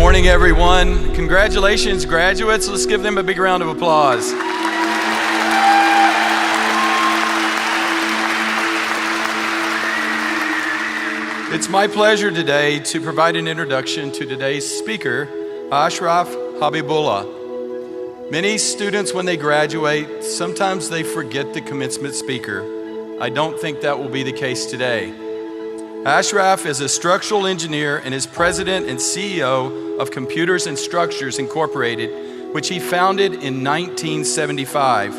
morning, everyone. Congratulations, graduates. Let's give them a big round of applause. It's my pleasure today to provide an introduction to today's speaker, Ashraf Habibullah. Many students, when they graduate, sometimes they forget the commencement speaker. I don't think that will be the case today. Ashraf is a structural engineer and is president and CEO of Computers and Structures Incorporated, which he founded in 1975.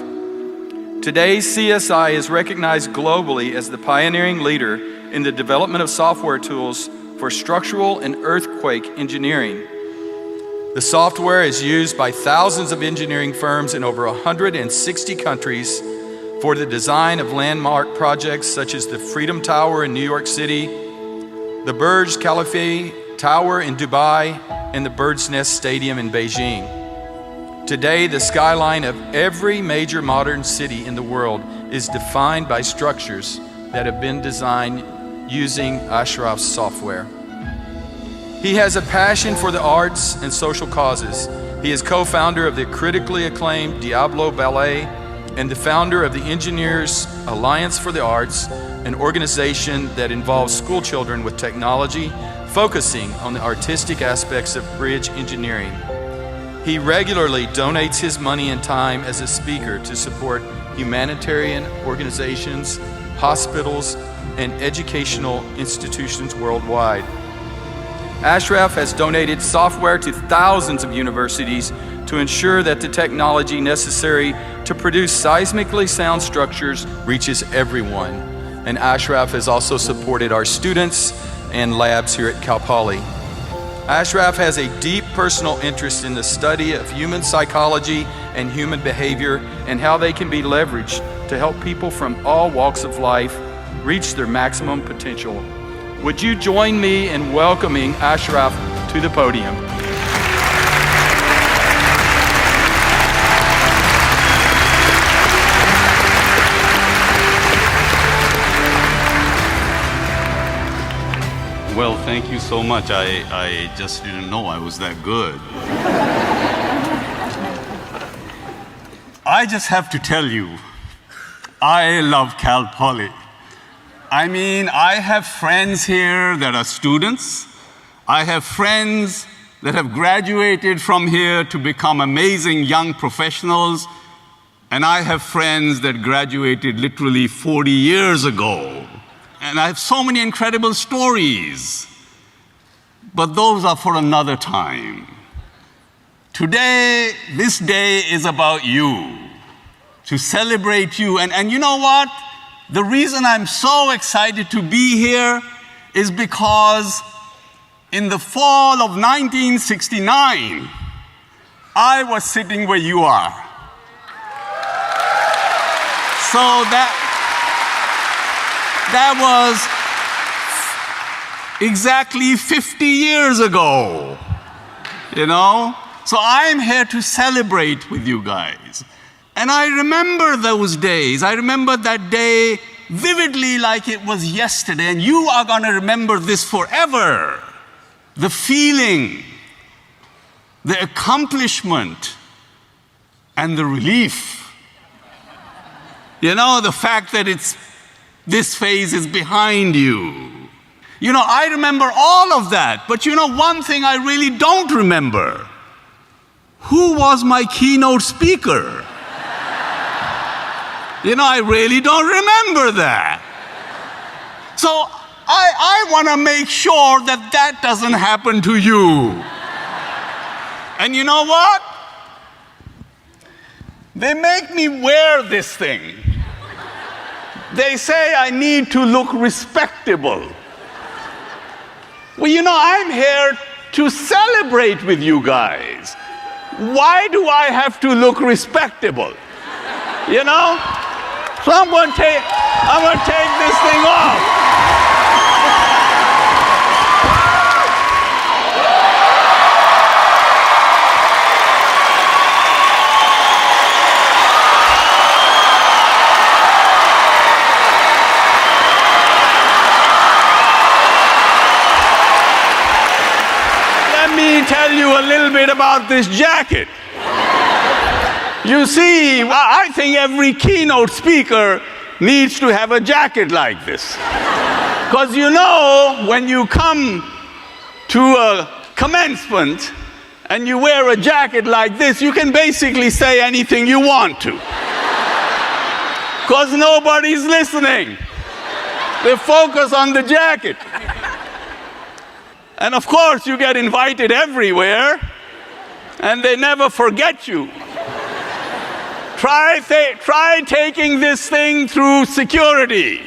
Today, CSI is recognized globally as the pioneering leader in the development of software tools for structural and earthquake engineering. The software is used by thousands of engineering firms in over 160 countries for the design of landmark projects such as the Freedom Tower in New York City, the Burj Khalifa Tower in Dubai, and the Bird's Nest Stadium in Beijing. Today, the skyline of every major modern city in the world is defined by structures that have been designed using Ashraf's software. He has a passion for the arts and social causes. He is co-founder of the critically acclaimed Diablo Ballet and the founder of the Engineers Alliance for the Arts, an organization that involves school children with technology, focusing on the artistic aspects of bridge engineering. He regularly donates his money and time as a speaker to support humanitarian organizations, hospitals, and educational institutions worldwide. Ashraf has donated software to thousands of universities to ensure that the technology necessary to produce seismically sound structures reaches everyone. And Ashraf has also supported our students and labs here at Cal Poly. Ashraf has a deep personal interest in the study of human psychology and human behavior and how they can be leveraged to help people from all walks of life reach their maximum potential. Would you join me in welcoming Ashraf to the podium? Well, thank you so much. I just didn't know I was that good. I just have to tell you, I love Cal Poly. I mean, I have friends here that are students. I have friends that have graduated from here to become amazing young professionals. And I have friends that graduated literally 40 years ago. And I have so many incredible stories. But those are for another time. Today, this day is about you, to celebrate you. And you know what? The reason I'm so excited to be here is because in the fall of 1969, I was sitting where you are. So that was exactly 50 years ago, you know? So I'm here to celebrate with you guys. And I remember those days. I remember that day vividly like it was yesterday, and you are going to remember this forever. The feeling, the accomplishment, and the relief. You know, the fact that this phase is behind you. You know, I remember all of that, but you know one thing I really don't remember. Who was my keynote speaker? You know, I really don't remember that. So I want to make sure that that doesn't happen to you. And you know what? They make me wear this thing. They say I need to look respectable. Well, you know, I'm here to celebrate with you guys. Why do I have to look respectable? You know? So I'm going to take this thing off. Let me tell you a little bit about this jacket. You see, I think every keynote speaker needs to have a jacket like this. Because you know, when you come to a commencement and you wear a jacket like this, you can basically say anything you want to. Because nobody's listening. They focus on the jacket. And of course, you get invited everywhere, and they never forget you. Try taking this thing through security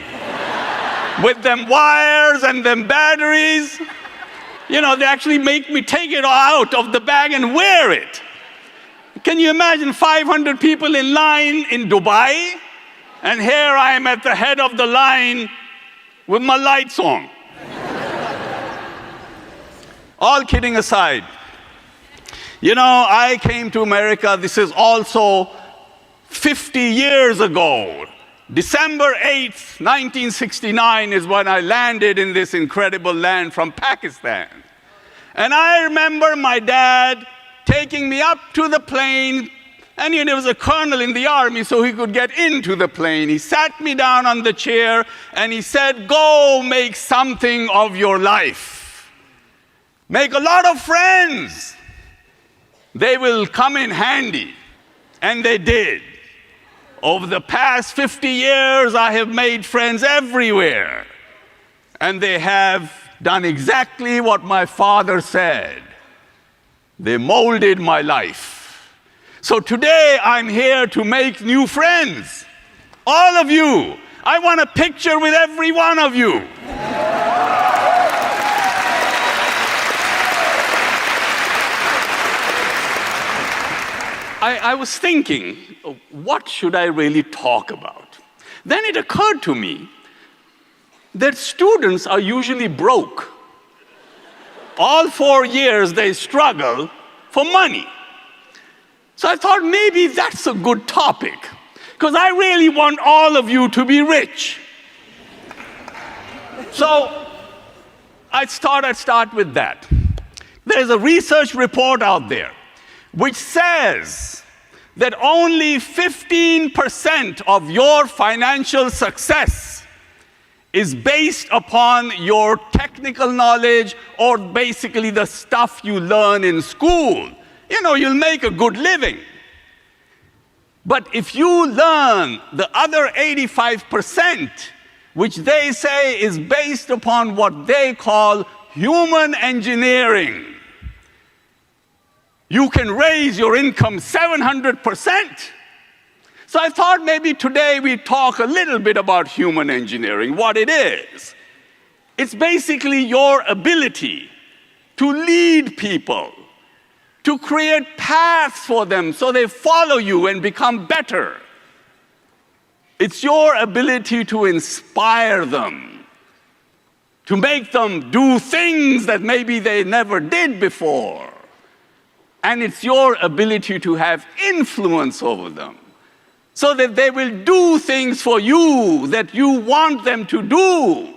with them wires and them batteries. You know, they actually make me take it out of the bag and wear it. Can you imagine 500 people in line in Dubai? And here I am at the head of the line with my lights on. All kidding aside, you know, I came to America, this is also 50 years ago. December 8th, 1969 is when I landed in this incredible land from Pakistan. And I remember my dad taking me up to the plane, and you know, there was a colonel in the army, so he could get into the plane. He sat me down on the chair, and he said, "Go make something of your life. Make a lot of friends. They will come in handy." And they did. Over the past 50 years, I have made friends everywhere. And they have done exactly what my father said. They molded my life. So today, I'm here to make new friends. All of you. I want a picture with every one of you. I was thinking, what should I really talk about? Then it occurred to me that students are usually broke. All 4 years they struggle for money. So I thought maybe that's a good topic, because I really want all of you to be rich. So I thought I'd start with that. There's a research report out there which says that only 15% of your financial success is based upon your technical knowledge or basically the stuff you learn in school. You know, you'll make a good living. But if you learn the other 85%, which they say is based upon what they call human engineering, you can raise your income 700%. So I thought maybe today we'd talk a little bit about human engineering, what it is. It's basically your ability to lead people, to create paths for them so they follow you and become better. It's your ability to inspire them, to make them do things that maybe they never did before. And it's your ability to have influence over them so that they will do things for you that you want them to do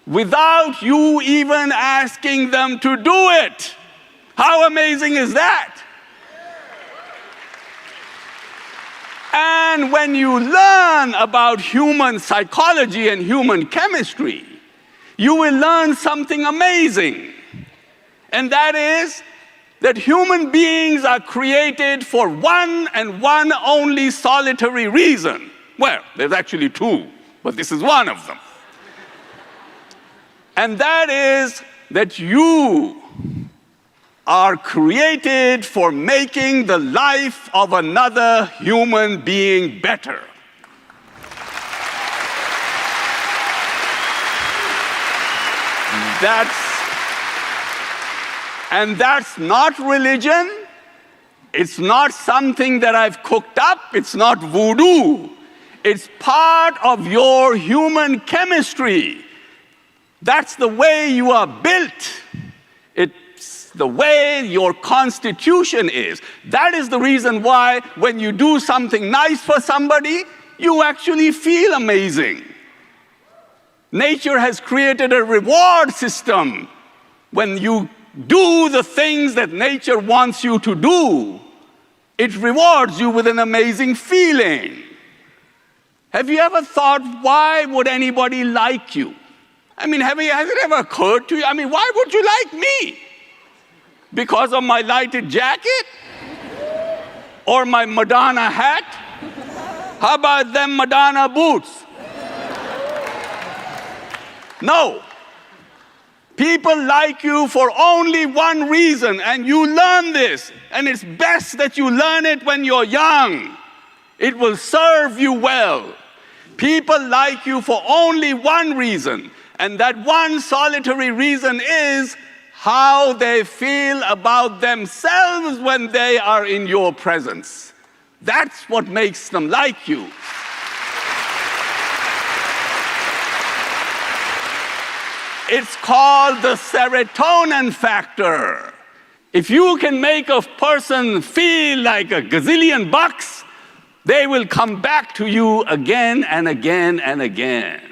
without you even asking them to do it. How amazing is that? And when you learn about human psychology and human chemistry, you will learn something amazing. And that is that human beings are created for one and one only solitary reason. Well, there's actually two, but this is one of them. And that is that you are created for making the life of another human being better. That's not religion. It's not something that I've cooked up. It's not voodoo. It's part of your human chemistry. That's the way you are built. It's the way your constitution is. That is the reason why when you do something nice for somebody, you actually feel amazing. Nature has created a reward system when you do the things that nature wants you to do, it rewards you with an amazing feeling. Have you ever thought, why would anybody like you? I mean, has it ever occurred to you? I mean, why would you like me? Because of my lighted jacket? Or my Madonna hat? How about them Madonna boots? No. People like you for only one reason, and you learn this, and it's best that you learn it when you're young. It will serve you well. People like you for only one reason, and that one solitary reason is how they feel about themselves when they are in your presence. That's what makes them like you. It's called the serotonin factor. If you can make a person feel like a gazillion bucks, they will come back to you again and again and again.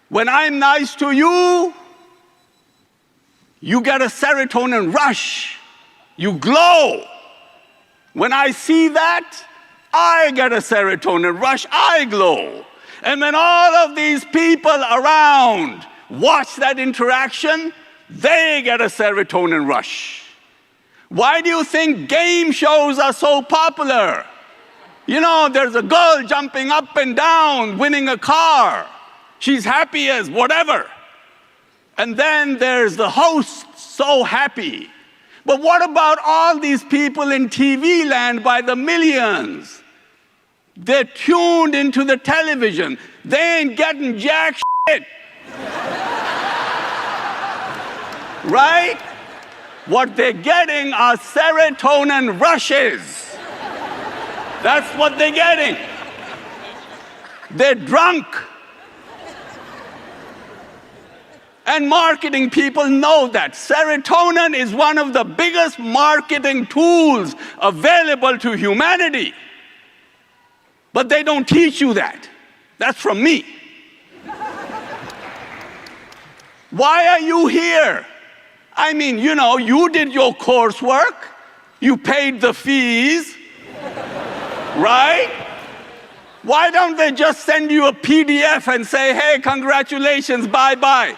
When I'm nice to you, you get a serotonin rush. You glow. When I see that, I get a serotonin rush. I glow. And when all of these people around watch that interaction, they get a serotonin rush. Why do you think game shows are so popular? You know, there's a girl jumping up and down, winning a car. She's happy as whatever. And then there's the host, so happy. But what about all these people in TV land by the millions? They're tuned into the television. They ain't getting jack shit. Right? What they're getting are serotonin rushes. That's what they're getting. They're drunk. And marketing people know that. Serotonin is one of the biggest marketing tools available to humanity. But they don't teach you that. That's from me. Why are you here? I mean, you know, you did your coursework, you paid the fees, right? Why don't they just send you a PDF and say, hey, congratulations, bye-bye?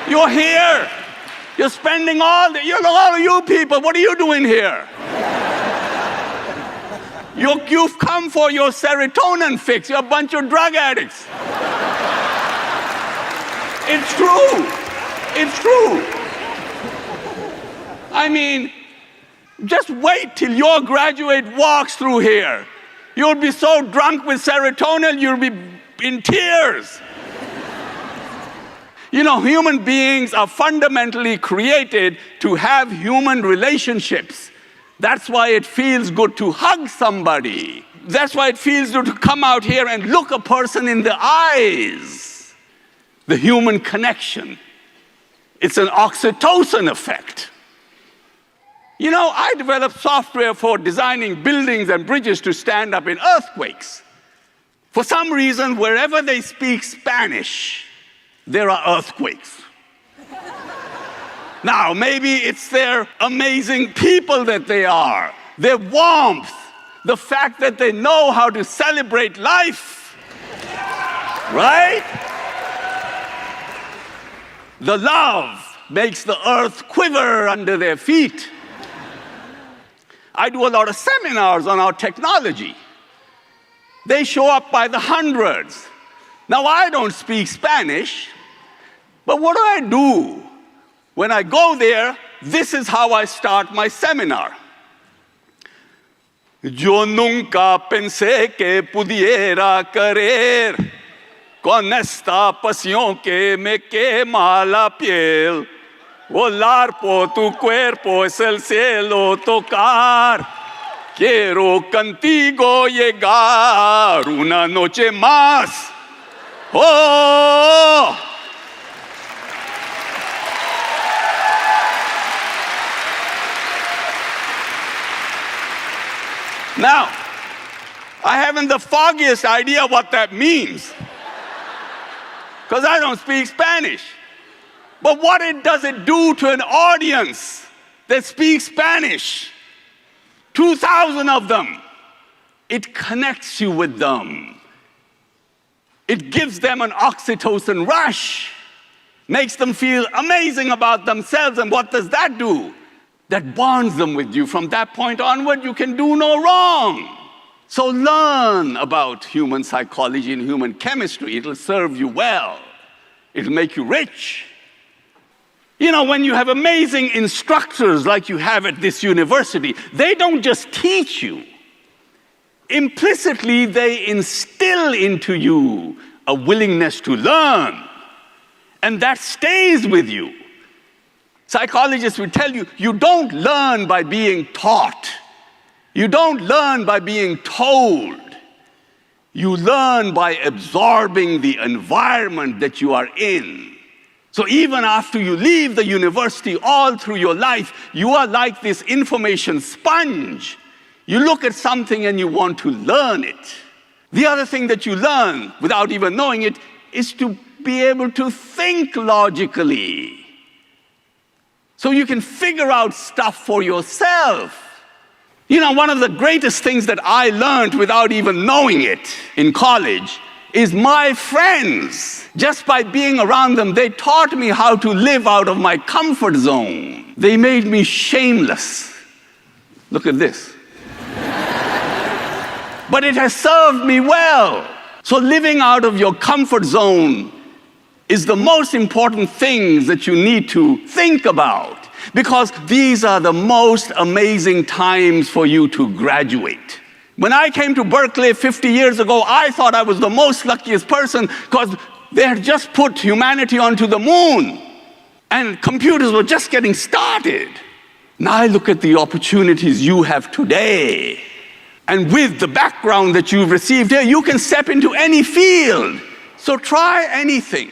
You're here. You're spending all of you people, what are you doing here? You've come for your serotonin fix. You're a bunch of drug addicts. It's true. It's true. I mean, just wait till your graduate walks through here. You'll be so drunk with serotonin, you'll be in tears. You know, human beings are fundamentally created to have human relationships. That's why it feels good to hug somebody. That's why it feels good to come out here and look a person in the eyes. The human connection. It's an oxytocin effect. You know, I developed software for designing buildings and bridges to stand up in earthquakes. For some reason, wherever they speak Spanish, there are earthquakes. Now, maybe it's their amazing people that they are, their warmth, the fact that they know how to celebrate life, right? The love makes the earth quiver under their feet. I do a lot of seminars on our technology. They show up by the hundreds. Now, I don't speak Spanish, but what do I do? When I go there, this is how I start my seminar. Yo nunca pensé que pudiera querer con esta pasión que me quema la piel. Volar por tu cuerpo es el cielo tocar. Quiero contigo llegar una noche más. Oh! Now, I haven't the foggiest idea what that means, because I don't speak Spanish. But what does it do to an audience that speaks Spanish? 2,000 of them. It connects you with them. It gives them an oxytocin rush, makes them feel amazing about themselves. And what does that do? That bonds them with you. From that point onward, you can do no wrong. So learn about human psychology and human chemistry. It'll serve you well. It'll make you rich. You know, when you have amazing instructors like you have at this university, they don't just teach you. Implicitly, they instill into you a willingness to learn. And that stays with you. Psychologists will tell you, you don't learn by being taught. You don't learn by being told. You learn by absorbing the environment that you are in. So even after you leave the university, all through your life, you are like this information sponge. You look at something and you want to learn it. The other thing that you learn, without even knowing it, is to be able to think logically. So you can figure out stuff for yourself. You know, one of the greatest things that I learned without even knowing it in college is my friends. Just by being around them, they taught me how to live out of my comfort zone. They made me shameless. Look at this. But it has served me well. So living out of your comfort zone is the most important things that you need to think about, because these are the most amazing times for you to graduate. When I came to Berkeley 50 years ago, I thought I was the most luckiest person because they had just put humanity onto the moon and computers were just getting started. Now I look at the opportunities you have today. And with the background that you've received here, you can step into any field. So try anything.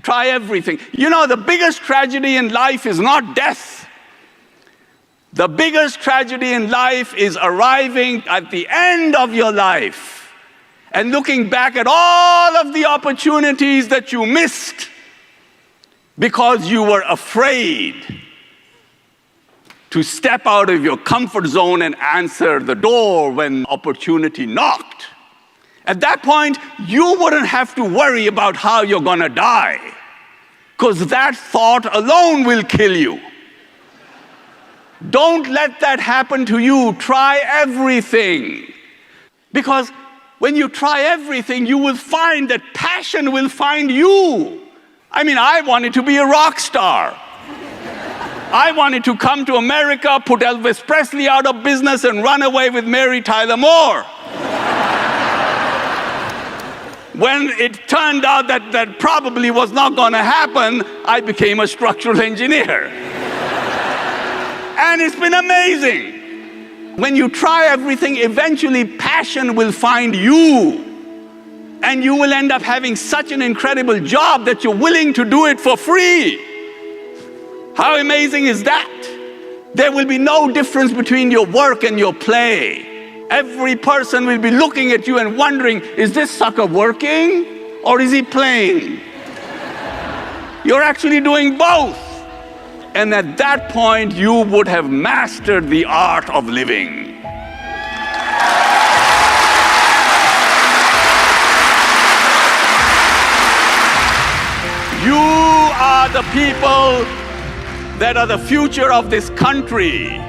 Try everything. You know, the biggest tragedy in life is not death. The biggest tragedy in life is arriving at the end of your life and looking back at all of the opportunities that you missed because you were afraid to step out of your comfort zone and answer the door when opportunity knocked. At that point, you wouldn't have to worry about how you're gonna die, because that thought alone will kill you. Don't let that happen to you. Try everything. Because when you try everything, you will find that passion will find you. I mean, I wanted to be a rock star. I wanted to come to America, put Elvis Presley out of business, and run away with Mary Tyler Moore. When it turned out that that probably was not going to happen, I became a structural engineer. And it's been amazing. When you try everything, eventually passion will find you. And you will end up having such an incredible job that you're willing to do it for free. How amazing is that? There will be no difference between your work and your play. Every person will be looking at you and wondering, is this sucker working or is he playing? You're actually doing both. And at that point, you would have mastered the art of living. You are the people that are the future of this country.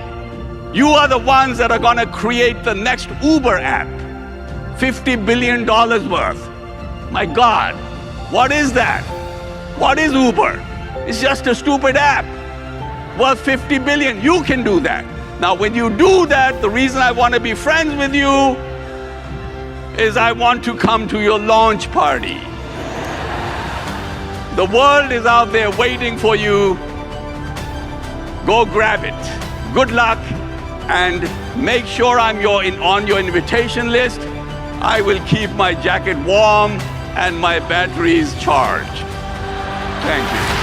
You are the ones that are going to create the next Uber app, $50 billion worth. My God, what is that? What is Uber? It's just a stupid app worth $50 billion. You can do that. Now, when you do that, the reason I want to be friends with you is I want to come to your launch party. The world is out there waiting for you. Go grab it. Good luck. And make sure I'm on your invitation list. I will keep my jacket warm and my batteries charged. Thank you.